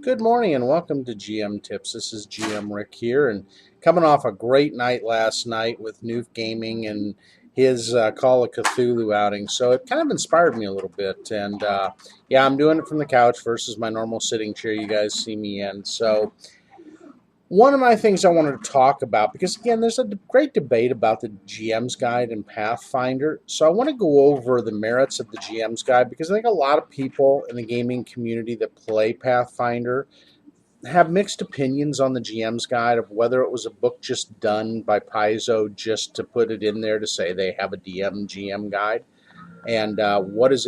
Good morning and welcome to GM Tips. This is GM Rick here, and coming off a great night last night with Newf Gaming and his Call of Cthulhu outing. So it kind of inspired me a little bit. And yeah, I'm doing it from the couch versus my normal sitting chair you guys see me in. So one of my things I wanted to talk about, because again, there's a great debate about the GM's Guide and Pathfinder. So I want to go over the merits of the GM's Guide because I think a lot of people in the gaming community that play Pathfinder have mixed opinions on the GM's Guide of whether it was a book just done by Paizo just to put it in there to say they have a GM guide, and what's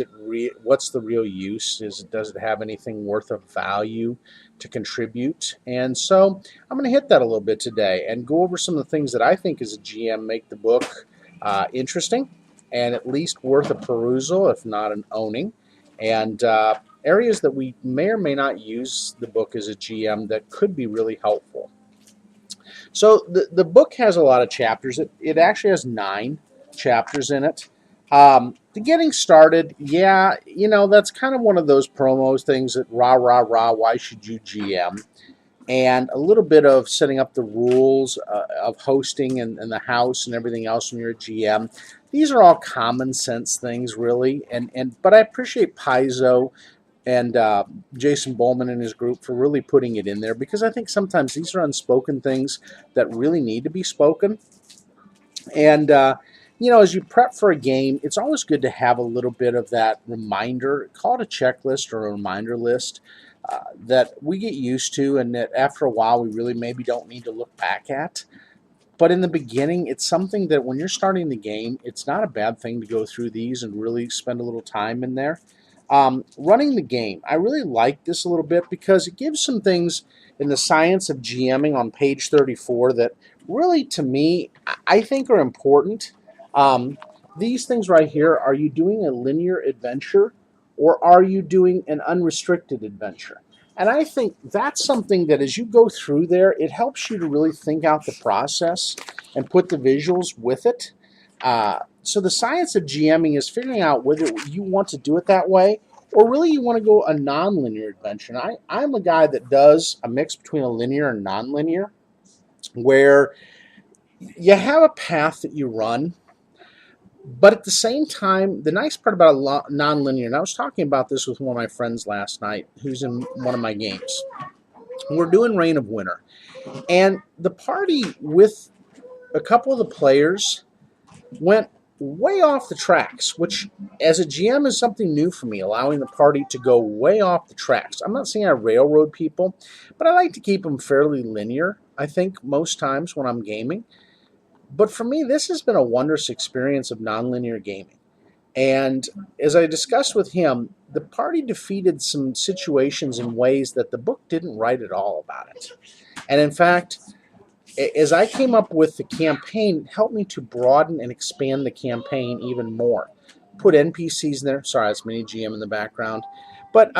the real use? Does it have anything worth of value to contribute? And so I'm going to hit that a little bit today and go over some of the things that I think as a GM make the book interesting and at least worth a perusal, if not an owning, and areas that we may or may not use the book as a GM that could be really helpful. So the book has a lot of chapters. It actually has 9 chapters in it. The getting started, yeah, that's kind of one of those promos things that rah, rah, rah, why should you GM? And a little bit of setting up the rules of hosting and the house and everything else when you're a GM. These are all common sense things, really. But I appreciate Paizo and Jason Bowman and his group for really putting it in there, because I think sometimes these are unspoken things that really need to be spoken. And, as you prep for a game, it's always good to have a little bit of that reminder, call it a checklist or a reminder list, that we get used to and that after a while we really maybe don't need to look back at. But in the beginning, it's something that when you're starting the game, it's not a bad thing to go through these and really spend a little time in there. Running the game, I really like this a little bit because it gives some things in the science of GMing on page 34 that really, to me, I think are important. These things right here, are you doing a linear adventure or are you doing an unrestricted adventure? And I think that's something that as you go through there, it helps you to really think out the process and put the visuals with it. So the science of GMing is figuring out whether you want to do it that way or really you want to go a non-linear adventure. And I'm a guy that does a mix between a linear and non-linear, where you have a path that you run, but at the same time, the nice part about a non-linear, and I was talking about this with one of my friends last night who's in one of my games. We're doing Reign of Winter, and the party with a couple of the players went way off the tracks, which as a GM is something new for me, allowing the party to go way off the tracks. I'm not saying I railroad people, but I like to keep them fairly linear, I think, most times when I'm gaming. But for me, this has been a wondrous experience of nonlinear gaming. And as I discussed with him, the party defeated some situations in ways that the book didn't write at all about it. And in fact, as I came up with the campaign, it helped me to broaden and expand the campaign even more. Put NPCs in there. Sorry, that's mini GM in the background. But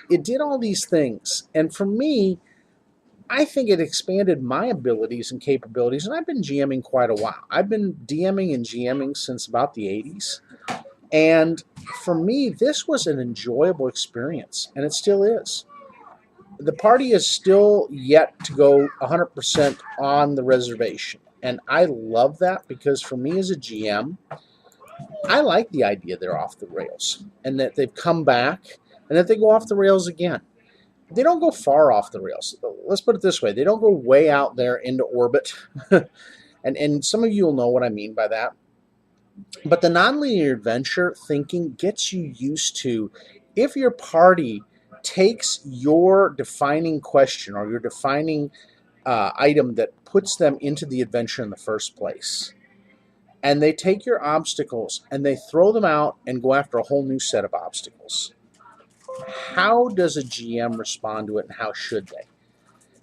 it did all these things. And for me, I think it expanded my abilities and capabilities. And I've been GMing quite a while. I've been DMing and GMing since about the 80s. And for me, this was an enjoyable experience. And it still is. The party is still yet to go 100% on the reservation. And I love that because for me as a GM, I like the idea they're off the rails and that they've come back and that they go off the rails again. They don't go far off the rails. Let's put it this way. They don't go way out there into orbit. and some of you will know what I mean by that. But the nonlinear adventure thinking gets you used to, if your party takes your defining question or your defining item that puts them into the adventure in the first place, and they take your obstacles and they throw them out and go after a whole new set of obstacles, how does a GM respond to it and how should they?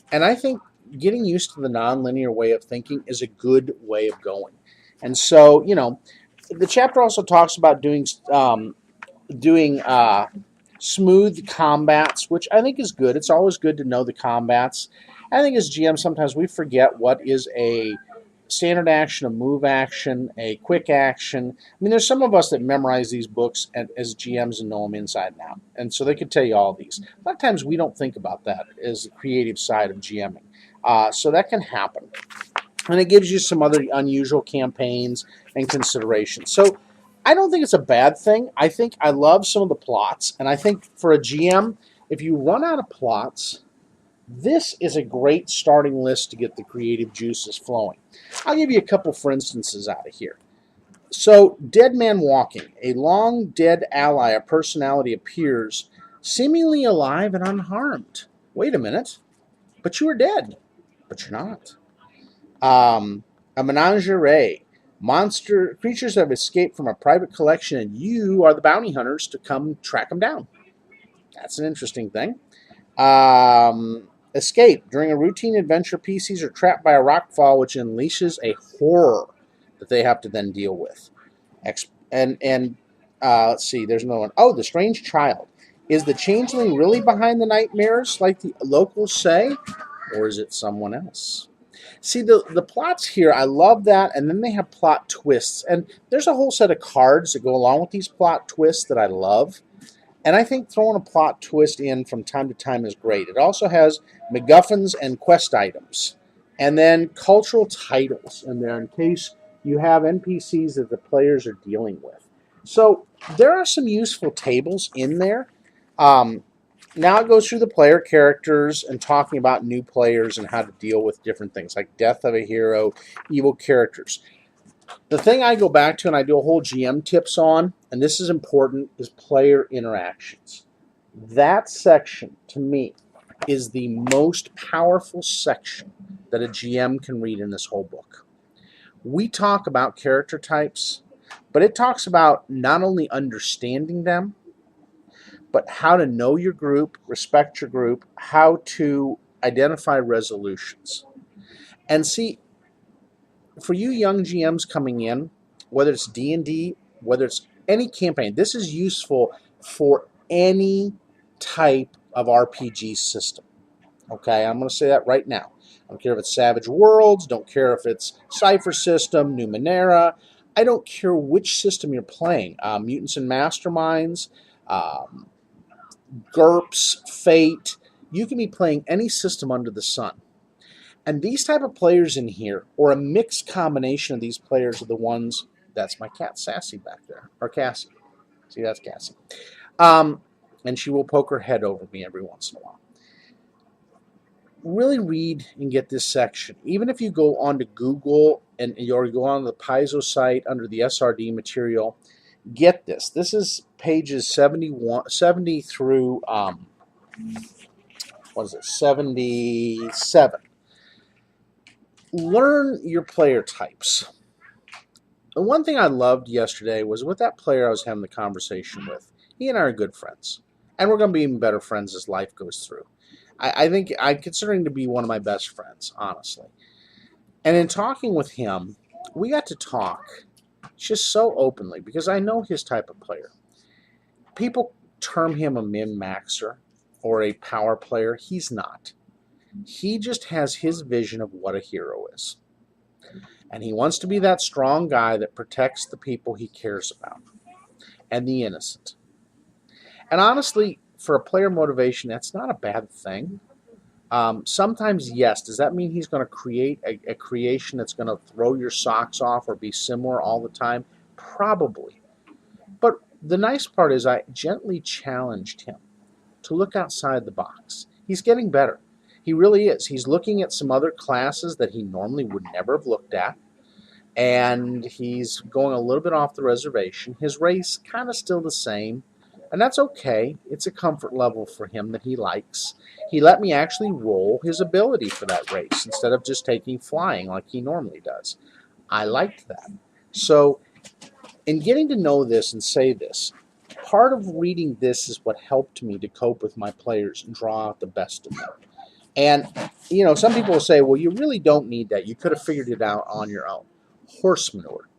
And I think getting used to the nonlinear way of thinking is a good way of going. And so, the chapter also talks about doing smooth combats, which I think is good. It's always good to know the combats. I think as GM sometimes we forget what is a standard action, a move action, a quick action. I mean, there's some of us that memorize these books as GMs and know them inside and out. And so they could tell you all these. A lot of times we don't think about that as the creative side of GMing. So that can happen. And it gives you some other unusual campaigns and considerations. So I don't think it's a bad thing. I think I love some of the plots. And I think for a GM, if you run out of plots, this is a great starting list to get the creative juices flowing. I'll give you a couple for instances out of here. So, Dead Man Walking. A long dead ally or personality appears, seemingly alive and unharmed. Wait a minute. But you are dead. But you're not. A menagerie. Monster creatures have escaped from a private collection, and you are the bounty hunters to come track them down. That's an interesting thing. Escape. During a routine adventure, PCs are trapped by a rockfall, which unleashes a horror that they have to then deal with. Let's see, there's another one. Oh, the Strange Child. Is the changeling really behind the nightmares, like the locals say, or is it someone else? See, the plots here, I love that, and then they have plot twists. And there's a whole set of cards that go along with these plot twists that I love. And I think throwing a plot twist in from time to time is great. It also has MacGuffins and quest items. And then cultural titles in there in case you have NPCs that the players are dealing with. So there are some useful tables in there. Now it goes through the player characters and talking about new players and how to deal with different things like death of a hero, evil characters. The thing I go back to and I do a whole GM tips on, and this is important, is player interactions. That section, to me, is the most powerful section that a GM can read in this whole book. We talk about character types, but it talks about not only understanding them, but how to know your group, respect your group, how to identify resolutions. And see, for you young GMs coming in, whether it's D&D, whether it's any campaign, this is useful for any type of RPG system. Okay, I'm going to say that right now. I don't care if it's Savage Worlds, don't care if it's Cypher System, Numenera. I don't care which system you're playing. Mutants and Masterminds, GURPS, Fate. You can be playing any system under the sun. And these type of players in here, or a mixed combination of these players, are the ones. That's my cat Sassy back there, or Cassie. See, that's Cassie. And she will poke her head over me every once in a while. Really read and get this section. Even if you go onto Google and or go on the Paizo site under the SRD material, get this. This is pages 70 through 77. Learn your player types. The one thing I loved yesterday was with that player I was having the conversation with. He and I are good friends. And we're going to be even better friends as life goes through. I think I'm considering to be one of my best friends, honestly. And in talking with him, we got to talk just so openly because I know his type of player. People term him a min-maxer or a power player. He's not. He just has his vision of what a hero is. And he wants to be that strong guy that protects the people he cares about and the innocent. And honestly, for a player motivation, that's not a bad thing. Sometimes, yes. Does that mean he's going to create a creation that's going to throw your socks off or be similar all the time? Probably. But the nice part is I gently challenged him to look outside the box. He's getting better. He really is. He's looking at some other classes that he normally would never have looked at. And he's going a little bit off the reservation. His race kind of still the same. And that's okay. It's a comfort level for him that he likes. He let me actually roll his ability for that race instead of just taking flying like he normally does. I liked that. So in getting to know this and say this, part of reading this is what helped me to cope with my players and draw out the best of them. And, you know, some people will say, well, you really don't need that. You could have figured it out on your own. Horse manure.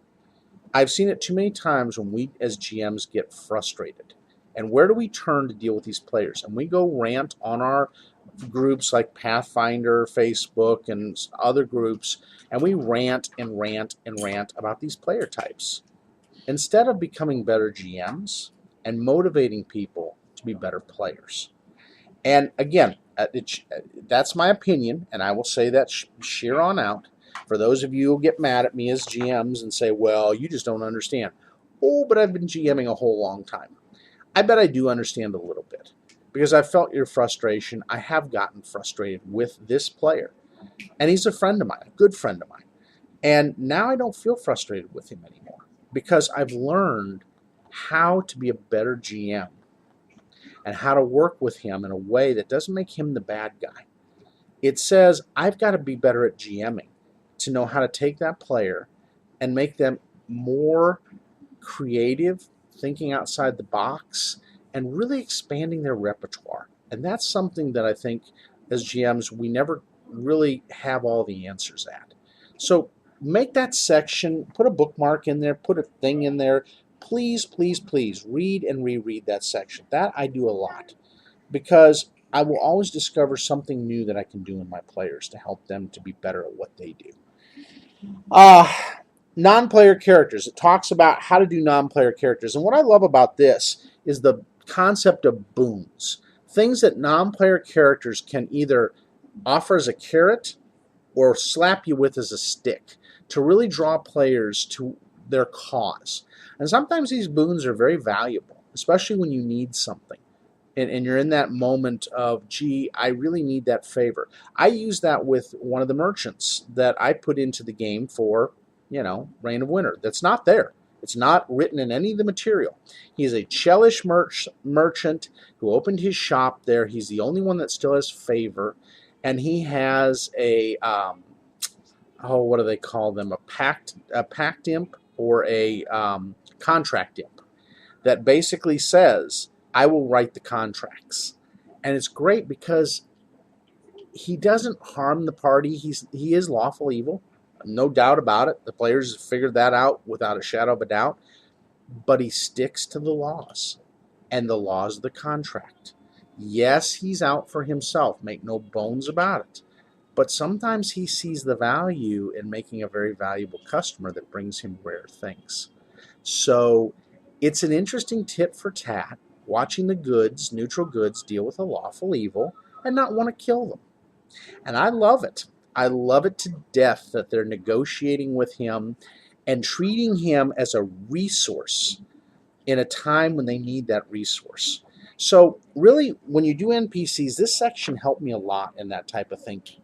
I've seen it too many times when we as GMs get frustrated. And where do we turn to deal with these players? And we go rant on our groups like Pathfinder, Facebook, and other groups, and we rant and rant and rant about these player types. Instead of becoming better GMs and motivating people to be better players. And again, that's my opinion, and I will say that sheer on out. For those of you who get mad at me as GMs and say, well, you just don't understand. Oh, but I've been GMing a whole long time. I bet I do understand a little bit because I've felt your frustration. I have gotten frustrated with this player, and he's a friend of mine, a good friend of mine. And now I don't feel frustrated with him anymore because I've learned how to be a better GM and how to work with him in a way that doesn't make him the bad guy. It says I've got to be better at GMing to know how to take that player and make them more creative, thinking outside the box, and really expanding their repertoire. And that's something that I think as GMs we never really have all the answers at. So make that section, put a bookmark in there, put a thing in there. Please, please, please read and reread that section. That I do a lot because I will always discover something new that I can do in my players to help them to be better at what they do. Non-player characters. It talks about how to do non-player characters. And what I love about this is the concept of boons. Things that non-player characters can either offer as a carrot or slap you with as a stick to really draw players to their cause. And sometimes these boons are very valuable, especially when you need something. And you're in that moment of, gee, I really need that favor. I use that with one of the merchants that I put into the game for, Reign of Winter. That's not there. It's not written in any of the material. He's a Chelish merchant who opened his shop there. He's the only one that still has favor. And he has a, what do they call them? A pact imp or a contract imp that basically says, I will write the contracts. And it's great because he doesn't harm the party. He is lawful evil, no doubt about it. The players have figured that out without a shadow of a doubt. But he sticks to the laws and the laws of the contract. Yes, he's out for himself, make no bones about it. But sometimes he sees the value in making a very valuable customer that brings him rare things. So it's an interesting tip for tat, watching the goods, neutral goods, deal with a lawful evil and not want to kill them. And I love it. I love it to death that they're negotiating with him and treating him as a resource in a time when they need that resource. So really, when you do NPCs, this section helped me a lot in that type of thinking.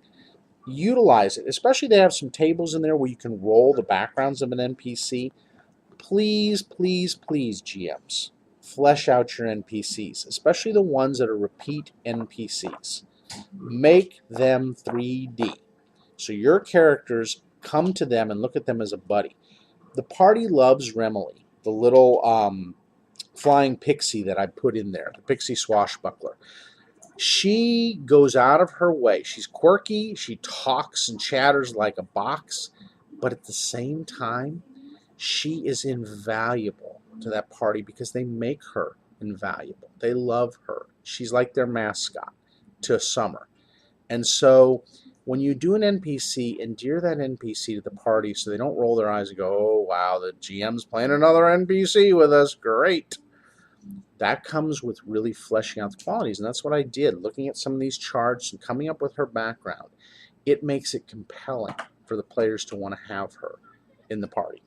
Utilize it, especially they have some tables in there where you can roll the backgrounds of an NPC. Please, please, please, GMs, flesh out your NPCs, especially the ones that are repeat NPCs. Make them 3D. So your characters come to them and look at them as a buddy. The party loves Remily, the little flying pixie that I put in there, the pixie swashbuckler. She goes out of her way. She's quirky. She talks and chatters like a box. But at the same time, she is invaluable to that party because they make her invaluable. They love her. She's like their mascot to Summer. And so when you do an NPC, endear that NPC to the party so they don't roll their eyes and go, oh, wow, the GM's playing another NPC with us. Great. That comes with really fleshing out the qualities. And that's what I did, looking at some of these charts and coming up with her background. It makes it compelling for the players to want to have her in the party.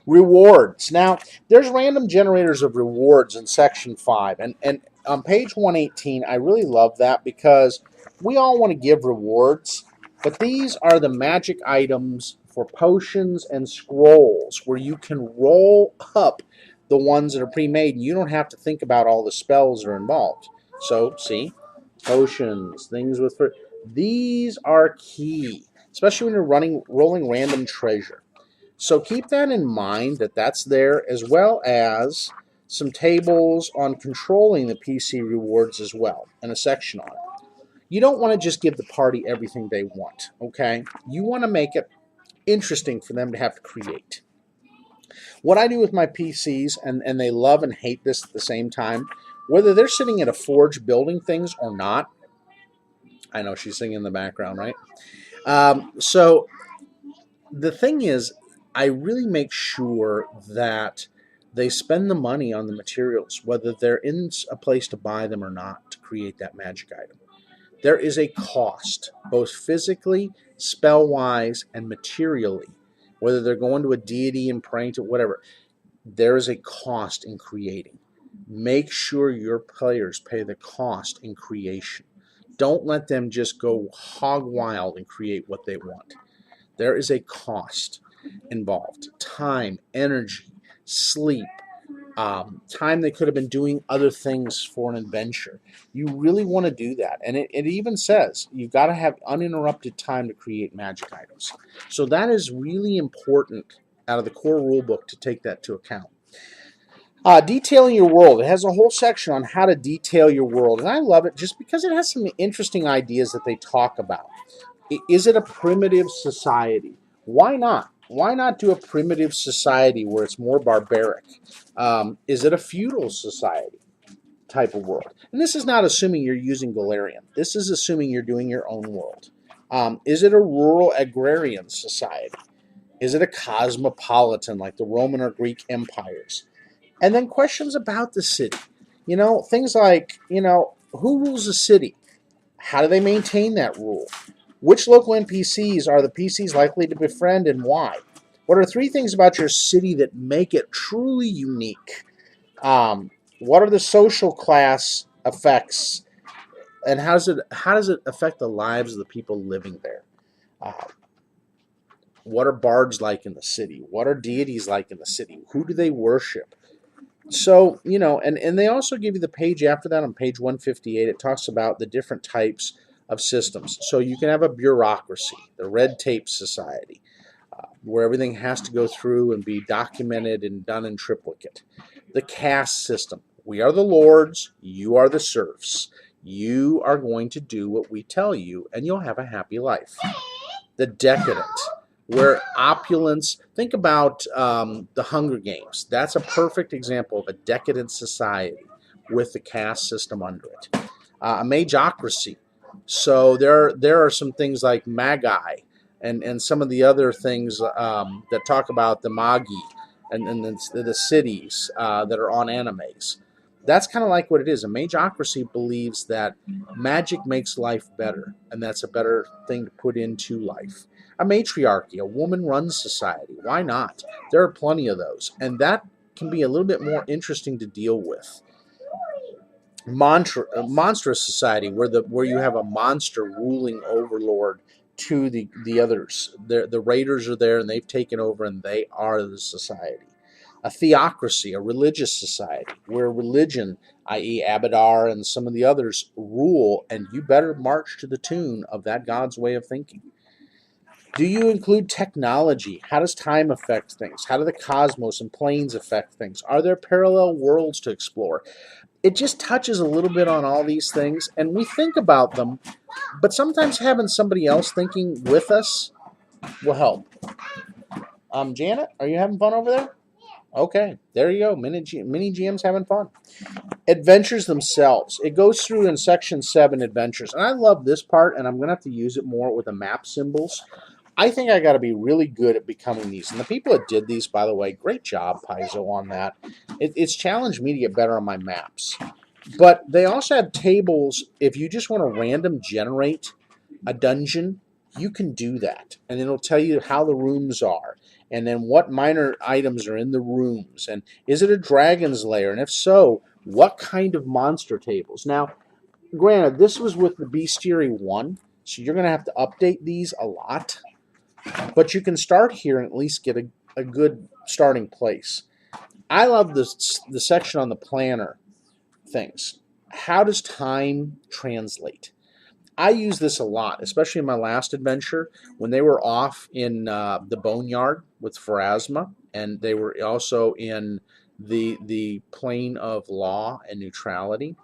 Rewards. Now, there's random generators of rewards in Section 5. And on page 118, I really love that because we all want to give rewards, but these are the magic items for potions and scrolls where you can roll up the ones that are pre-made and you don't have to think about all the spells that are involved. So, see, potions, things with... These are key, especially when you're rolling random treasure. So keep that in mind, that's there, as well as some tables on controlling the PC rewards as well, and a section on it. You don't want to just give the party everything they want, okay? You want to make it interesting for them to have to create. What I do with my PCs, and they love and hate this at the same time, whether they're sitting at a forge building things or not, I know she's singing in the background, right? So the thing is, I really make sure that they spend the money on the materials, whether they're in a place to buy them or not, to create that magic item. There is a cost, both physically, spell wise, and materially. Whether they're going to a deity and praying to whatever, there is a cost in creating. Make sure your players pay the cost in creation. Don't let them just go hog wild and create what they want. There is a cost involved: time, energy, sleep, time they could have been doing other things for an adventure. You really want to do that. And it even says you've got to have uninterrupted time to create magic items. So that is really important out of the core rulebook to take that to account. Detailing your world. It has a whole section on how to detail your world. And I love it just because it has some interesting ideas that they talk about. Is it a primitive society? Why not? Why not do a primitive society where it's more barbaric? Is it a feudal society type of world? And this is not assuming you're using Galarian. This is assuming you're doing your own world. Is it a rural agrarian society? Is it a cosmopolitan like the Roman or Greek empires? And then questions about the city. Things like, who rules the city? How do they maintain that rule? Which local NPCs are the PCs likely to befriend and why? What are 3 things about your city that make it truly unique? What are the social class effects, and how does it affect the lives of the people living there? Uh, what are bards like in the city? What are deities like in the city? Who do they worship? So, and they also give you the page after that on page 158. It talks about the different types of systems. So you can have a bureaucracy, the red tape society, where everything has to go through and be documented and done in triplicate. The caste system. We are the lords, you are the serfs. You are going to do what we tell you, and you'll have a happy life. The decadent, where opulence, think about the Hunger Games. That's a perfect example of a decadent society with the caste system under it. A magocracy. So there are some things like magi and some of the other things that talk about the magi and the cities that are on animes. That's kind of like what it is. A magocracy believes that magic makes life better, and that's a better thing to put into life. A matriarchy, a woman-run society. Why not? There are plenty of those, and that can be a little bit more interesting to deal with. Monstrous society, where you have a monster ruling overlord to the others. The raiders are there, and they've taken over, and they are the society. A theocracy, a religious society, where religion, i.e. Abadar and some of the others, rule, and you better march to the tune of that God's way of thinking. Do you include technology? How does time affect things? How do the cosmos and planes affect things? Are there parallel worlds to explore? It just touches a little bit on all these things, and we think about them, but sometimes having somebody else thinking with us will help. Janet, are you having fun over there? Okay, there you go. Mini GM's having fun. Adventures themselves. It goes through in section 7 adventures, and I love this part, and I'm going to have to use it more with the map symbols. I think I got to be really good at becoming these. And the people that did these, by the way, great job, Paizo, on that. It's challenged me to get better on my maps. But they also have tables. If you just want to random generate a dungeon, you can do that. And it'll tell you how the rooms are, and then what minor items are in the rooms. And is it a dragon's lair? And if so, what kind of monster tables? Now, granted, this was with the Bestiary 1, so you're going to have to update these a lot. But you can start here and at least get a good starting place. I love the section on the planner things. How does time translate? I use this a lot, especially in my last adventure when they were off in the Boneyard with Pharasma, and they were also in the plane of law and neutrality.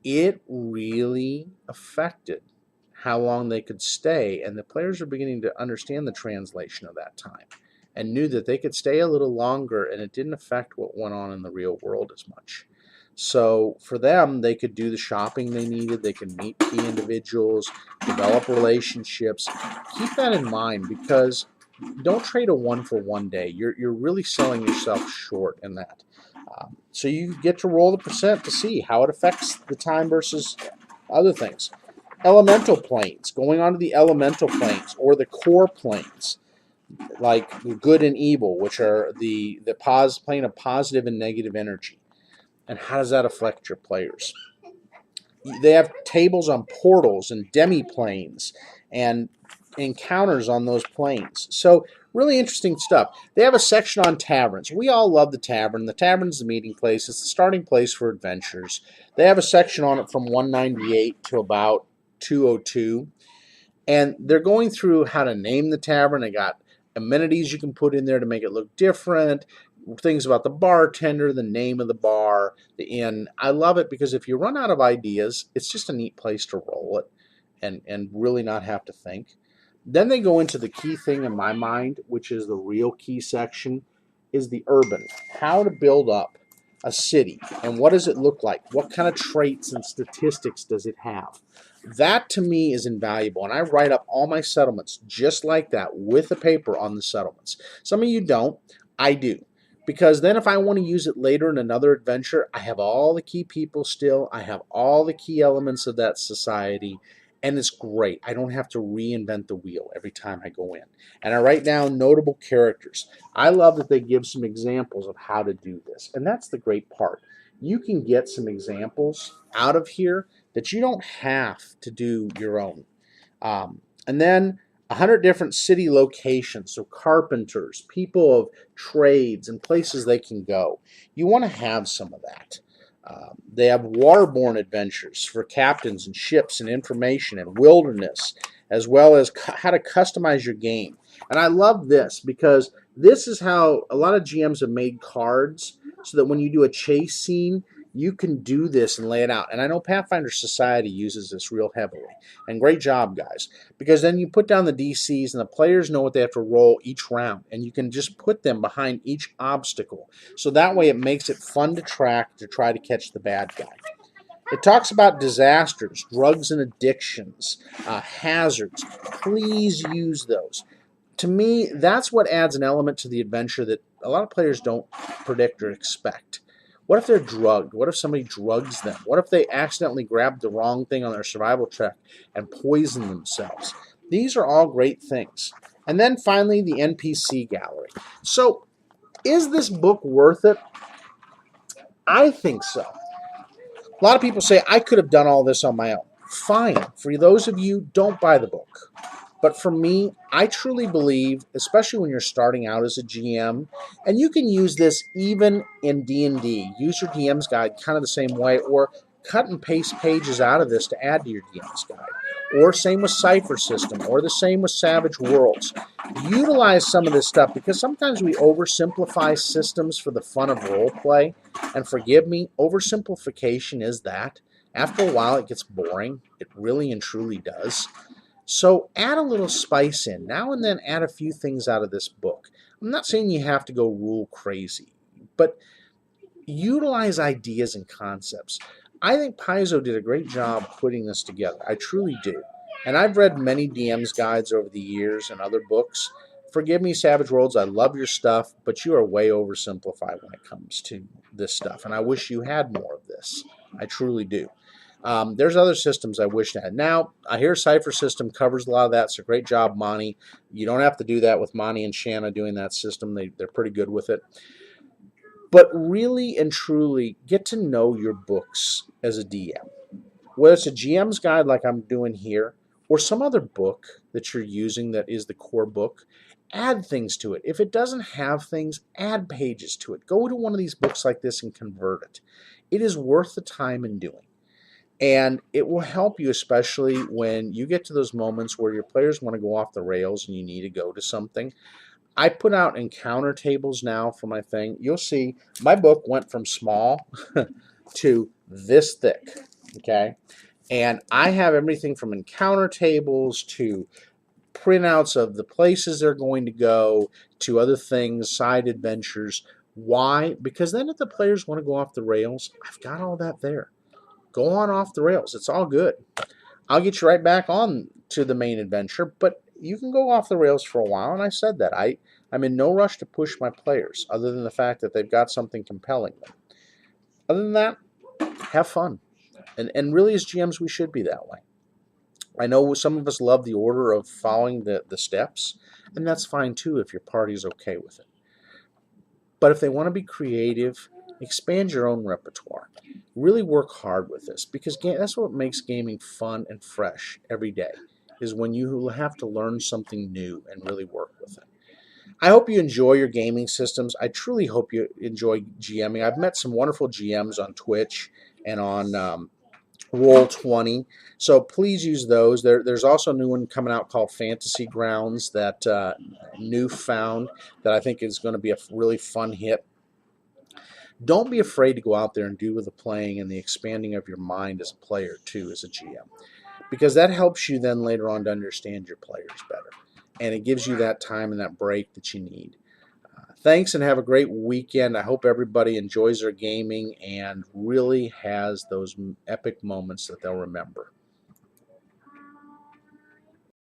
It really affected how long they could stay, and the players are beginning to understand the translation of that time and knew that they could stay a little longer, and it didn't affect what went on in the real world as much. So for them, they could do the shopping they needed. They could meet key individuals, develop relationships. Keep that in mind, because don't trade a 1 for 1 day. You're really selling yourself short in that. So you get to roll the percent to see how it affects the time versus other things. Elemental planes, going on to the elemental planes or the core planes, like good and evil, which are the plane of positive and negative energy. And how does that affect your players? They have tables on portals and demi-planes and encounters on those planes. So really interesting stuff. They have a section on taverns. We all love the tavern. The tavern's the meeting place. It's the starting place for adventures. They have a section on it from 198 to about 202. And they're going through how to name the tavern. They got amenities you can put in there to make it look different, things about the bartender, the name of the bar, the inn. I love it because if you run out of ideas, it's just a neat place to roll it and really not have to think. Then they go into the key thing in my mind, which is the real key section, is the urban. How to build up a city and what does it look like? What kind of traits and statistics does it have? That to me is invaluable, and I write up all my settlements just like that with a paper on the settlements. Some of you don't. I do. Because then if I want to use it later in another adventure, I have all the key people still. I have all the key elements of that society, and it's great. I don't have to reinvent the wheel every time I go in. And I write down notable characters. I love that they give some examples of how to do this, and that's the great part. You can get some examples out of here that you don't have to do your own. And then 100 different city locations, so carpenters, people of trades, and places they can go. You want to have some of that. They have waterborne adventures for captains and ships and information and wilderness, as well as how to customize your game. And I love this because this is how a lot of GMs have made cards so that when you do a chase scene, you can do this and lay it out. And I know Pathfinder Society uses this real heavily. And great job, guys. Because then you put down the DCs and the players know what they have to roll each round. And you can just put them behind each obstacle. So that way it makes it fun to track to try to catch the bad guy. It talks about disasters, drugs and addictions, hazards. Please use those. To me, that's what adds an element to the adventure that a lot of players don't predict or expect. What if they're drugged? What if somebody drugs them? What if they accidentally grab the wrong thing on their survival check and poison themselves? These are all great things. And then finally, the NPC gallery. So, is this book worth it? I think so. A lot of people say, I could have done all this on my own. Fine. For those of you, don't buy the book. But for me, I truly believe, especially when you're starting out as a GM, and you can use this even in D&D. Use your DM's guide kind of the same way, or cut and paste pages out of this to add to your DM's guide. Or same with Cipher System, or the same with Savage Worlds. Utilize some of this stuff because sometimes we oversimplify systems for the fun of roleplay. And forgive me, oversimplification is that. After a while, it gets boring. It really and truly does. So add a little spice in. Now and then add a few things out of this book. I'm not saying you have to go rule crazy, but utilize ideas and concepts. I think Paizo did a great job putting this together. I truly do. And I've read many DM's guides over the years and other books. Forgive me, Savage Worlds, I love your stuff, but you are way oversimplified when it comes to this stuff. And I wish you had more of this. I truly do. There's other systems I wish I had. Now, I hear Cipher System covers a lot of that, so great job, Monty. You don't have to do that with Monty and Shanna doing that system. They're pretty good with it. But really and truly, get to know your books as a DM. Whether it's a GM's guide like I'm doing here, or some other book that you're using that is the core book, add things to it. If it doesn't have things, add pages to it. Go to one of these books like this and convert it. It is worth the time in doing. And it will help you, especially when you get to those moments where your players want to go off the rails and you need to go to something. I put out encounter tables now for my thing. You'll see my book went from small to this thick, okay? And I have everything from encounter tables to printouts of the places they're going to go to other things, side adventures, Why? Because then if the players want to go off the rails, I've got all that there. Go on off the rails. It's all good. I'll get you right back on to the main adventure, but you can go off the rails for a while. And I said that. I'm in no rush to push my players, other than the fact that they've got something compelling them. Other than that, have fun. And really, as GMs, we should be that way. I know some of us love the order of following the steps, and that's fine too if your party's okay with it. But if they want to be creative, expand your own repertoire. Really work hard with this, because that's what makes gaming fun and fresh every day, is when you have to learn something new and really work with it. I hope you enjoy your gaming systems. I truly hope you enjoy GMing. I've met some wonderful GMs on Twitch and on Roll20. So please use those. There's also a new one coming out called Fantasy Grounds, that newfound, that I think is going to be a really fun hit. Don't be afraid to go out there and do the playing and the expanding of your mind as a player too, as a GM, because that helps you then later on to understand your players better, and it gives you that time and that break that you need. Thanks, and have a great weekend. I hope everybody enjoys their gaming and really has those epic moments that they'll remember.